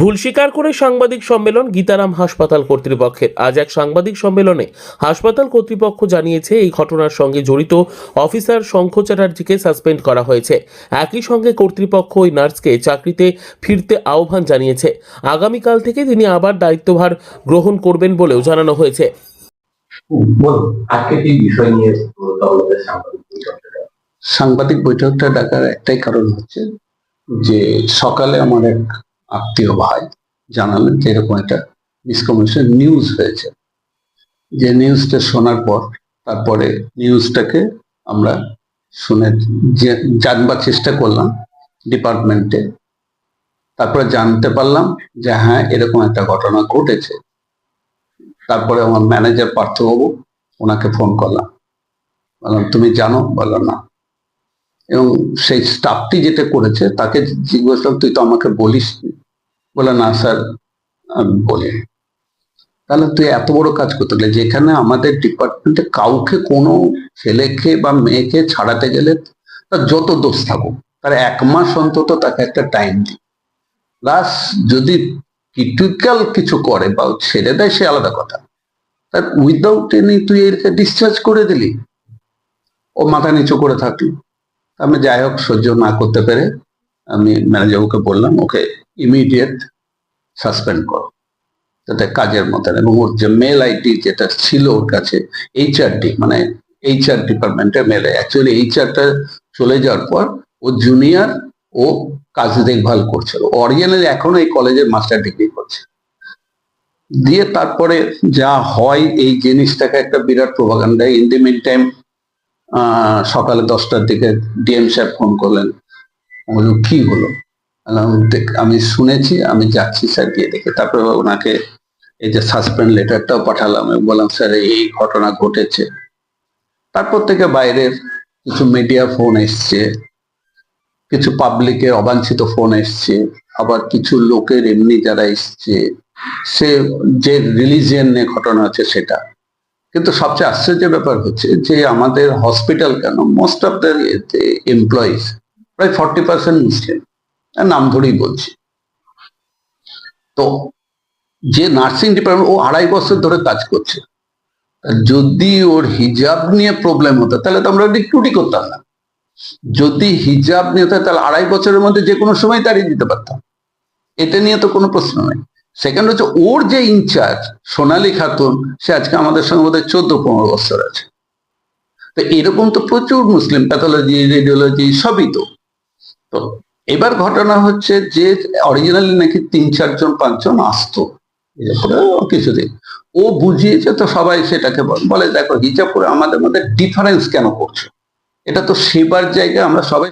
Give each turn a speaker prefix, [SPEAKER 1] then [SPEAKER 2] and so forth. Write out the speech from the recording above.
[SPEAKER 1] ভুল স্বীকার করে সাংবাদিক সম্মেলন গীতারাম হাসপাতাল কর্তৃপক্ষের। আজ এক সাংবাদিক সম্মেলনে হাসপাতাল কর্তৃপক্ষ জানিয়েছে এই ঘটনার সঙ্গে জড়িত অফিসার শঙ্খ চ্যাটার্জিকে সাসপেন্ড করা হয়েছে। একই সঙ্গে কর্তৃপক্ষ ওই নার্সকে চাকরিতে ফিরতে আহ্বান জানিয়েছে। আগামীকাল থেকে তিনি আবার দায়িত্বভার গ্রহণ করবেন বলেও জানানো হয়েছে।
[SPEAKER 2] সাংবাদিক বৈঠকটা ডাকার একটাই কারণ হচ্ছে যে সকালে আমার এক আত্মীয় ভাই জানালেন যে এরকম একটা মিসকমিউনিকেশন নিউজ হয়েছে। যে নিউজটা শোনার পর তারপরে নিউজটাকে আমরা শুনে জানবার চেষ্টা করলাম ডিপার্টমেন্টে। তারপরে জানতে পারলাম যে হ্যাঁ এরকম একটা ঘটনা ঘটেছে। তারপরে আমার ম্যানেজার পার্থবাবু, ওনাকে ফোন করলাম, বললাম তুমি জানো? বললাম না। এবং সেই স্টাফটি যেটা করেছে তাকে জিজ্ঞেস করলাম তুই তো আমাকে বলিস? বলে না স্যার আমি বলি। তাহলে তুই এত বড় কাজ করতে গেলে, যেখানে আমাদের ডিপার্টমেন্টে কাউকে কোনো ছেলেকে বা মেয়েকে ছাড়াতে গেলে তার যত দোষ থাকুক তার 1 মাস অন্তত তাকে একটা টাইম দিই, প্লাস যদি ক্রিটিক্যাল কিছু করে বা ছেড়ে দেয় সে আলাদা কথা, তার উইদাউট এনি তুই এরকে ডিসচার্জ করে দিলি। ও মাথা নিচু করে থাকলো। আমি যাই হোক সহ্য না করতে পেরে আমি ম্যানেজারকে বললাম ওকে ইমিডিয়েট সাসপেন্ড করো, যাতে কাজের মতন। এবং ওর যে মেল আইডি যেটা ছিল ওর কাছে, এইচআরডি মানে এইচআর ডিপার্টমেন্টের মেল, অ্যাকচুয়ালি এইচআরটা চলে যাওয়ার পর ও জুনিয়র, ও কাজ দেখভাল করছিল। অরিজিনালি এখনো এই কলেজের মাস্টার ডিগ্রি করছে। দিয়ে তারপরে যা হয় এই জিনিসটাকে একটা বিরাট propaganda. In the meantime সকালে 10টার দিকে ডিএম সাহেব ফোন করলেন, কি হলো? আমি শুনেছি, আমি যাচ্ছি স্যার, গিয়ে দেখে। তারপরে ওনাকে এই যে সাসপেন্ড লেটারটাও পাঠালাম এবং বললাম স্যার এই ঘটনা ঘটেছে। তারপর থেকে বাইরের কিছু মিডিয়া ফোন এসছে, কিছু পাবলিকের অবাঞ্ছিত ফোন এসছে, আবার কিছু লোকের এমনি যারা এসছে, সে যে রিলিজিয়ন নিয়ে ঘটনা আছে সেটা। কিন্তু সবচেয়ে আশ্চর্যের ব্যাপার হচ্ছে যে আমাদের হসপিটাল কেন মোস্ট অফ দ্য এমপ্লয়িজ প্রায় 40% মুসলিম, নাম ধরেই বলছি। তো যে নার্সিং ডিপার্টমেন্ট, ও 2.5 বছর ধরে কাজ করছে। যদি ওর হিজাব নিয়ে প্রবলেম হতো তাহলে তো আমরা রিক্রুটই করতাম না। যদি হিজাব নিয়ে হতো তাহলে 2.5 বছরের মধ্যে যে কোনো সময় তাড়িয়ে দিতে পারতাম, এটা নিয়ে তো কোনো প্রশ্ন নেই। সেকেন্ড হচ্ছে ওর যে ইনচার্জ সোনালী খাতুন, সে আজকে আমাদের সঙ্গে বোধহয় 14-15 বছর আছে। তো এরকম তো প্রচুর মুসলিম, প্যাথোলজি, রেডিওলজি সবই। তো এবার ঘটনা হচ্ছে যে অরিজিনালি নাকি 3-4 জন 5 জন আসতো কিছুদিন, ও বুঝিয়েছে তো সবাই সেটাকে বলে দেখো হিজাব করে আমাদের মধ্যে ডিফারেন্স কেন করছো? এটা তো সেবার জায়গায় আমরা সবাই